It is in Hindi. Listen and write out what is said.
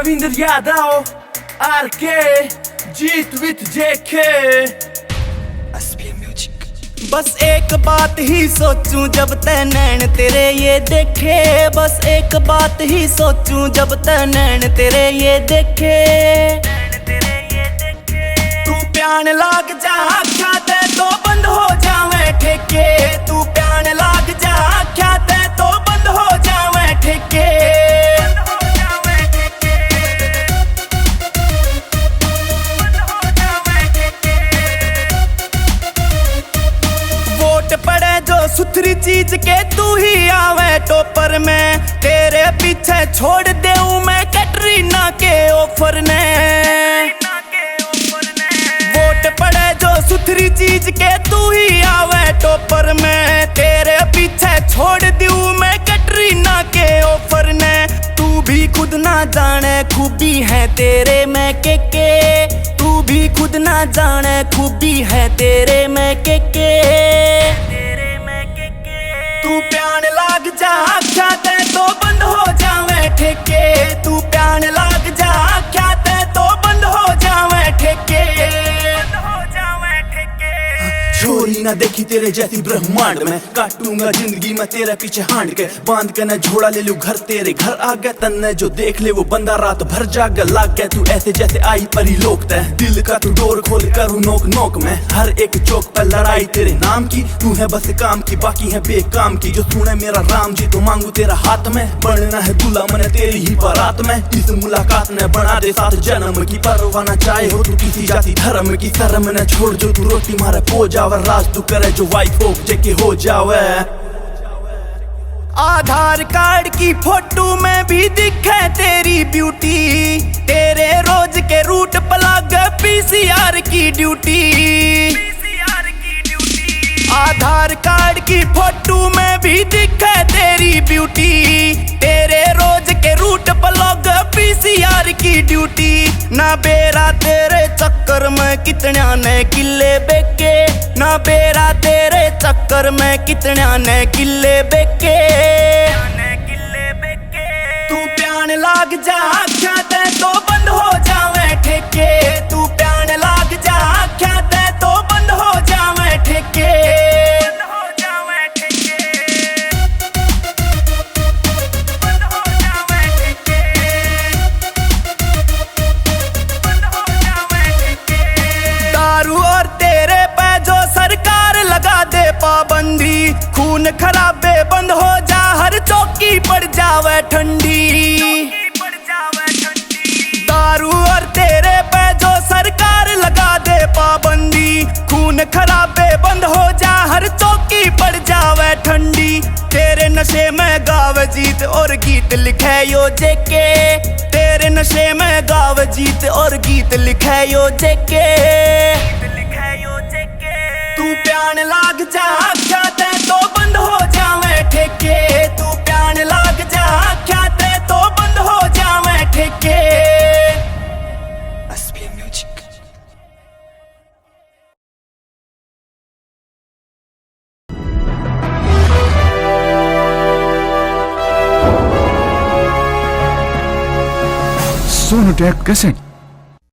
Ravindra Yadav RK Jeet with JK बस एक बात ही सोचूं जब तै नैन तेरे ये देखे, बस एक बात ही सोचूं जब तै नैन तेरे ये देखे। तू प्यान लाग जा आख्या ते तो बंद हो जावे ठेके, तू प्यान लाग जा आख्या ते तो बंद हो जावे ठेके। पड़े जो सुथरी चीज के तू ही आवे टोपर में, तेरे पीछे छोड़ देऊं मैं कैटरीना के ऑफर ने। वोट पड़े जो सुथरी चीज के तू ही आवे टोपर में, तेरे पीछे छोड़ दूं मैं कैटरीना के ऑफर ने। तू भी खुद ना जाने खूबी है तेरे में के, तू भी खुद ना जाने खूबी है तेरे में के। तू प्यान लाग जा आख्या ते तो बंद हो जावे ठेके, तू प्यान लाग जा आख्या ते तो बंद हो जावे ठेके। छोरी ना देखी तेरे जैसी ब्रह्मांड में, काटूंगा जिंदगी में तेरे पीछे हांड के। बांध के न झोला ले लूं घर तेरे घर आ गया, तन्ने जो देख ले वो बंदा रात भर जाग लाग गया। तू ऐसे जैसे आई परी लोकता है, दिल का तू डोर खोल करूं नोक नोक में। हर एक चौक पर लड़ाई तेरे नाम की, तू है बस काम की बाकी है बेकाम की। जो सुने मेरा राम जी तो मांगू तेरा हाथ में, बनना है दूल्हा मैंने तेरी ही बारात में। इस मुलाकात ने बना दे साथ जन्म की, परवाह न चाहे हो तू किसी जाति धर्म की। शर्म न छोड़ जो तू रोटी मारे पो जावे, राज तू करे जो वाइफ हो जेके हो जावे। आधार कार्ड की फोटो में भी दिखे तेरी ब्यूटी, तेरे रोज के रूट पर लग पीसीआर की ड्यूटी। आधार कार्ड की फोटो में भी दिखे तेरी ब्यूटी, तेरे रोज के रूट पर लग पीसीआर की ड्यूटी। ना बेरा तेरे चक्कर में कितन्या ने किले बेके, ना बेरा तेरे चक्कर में कितन्या ने किले बेके। तू प्यान लाग जा आख्या ते तो बंद हो जावे ठेके, तू प्यान लाग जा आख्या ते तो बंद हो जावे ठेके। पाबंदी खून खराबे बंद हो जा, हर चौकी पड़ जावे ठंडी। दारू और तेरे पे जो सरकार लगा दे पाबंदी, खून खराबे बंद हो जा, हर चौकी पड़ जावे ठंडी। तेरे नशे में गावे जीत और गीत लिखे यो जेके, तेरे नशे में गावे जीत और गीत लिखे यो जेके। तू प्यान लाग जा आख्या ते तो बंद हो जावे ठेके, तू प्यान लाग जा आख्या ते तो बंद हो जावे ठेके। SPM music. Sonotek cassette.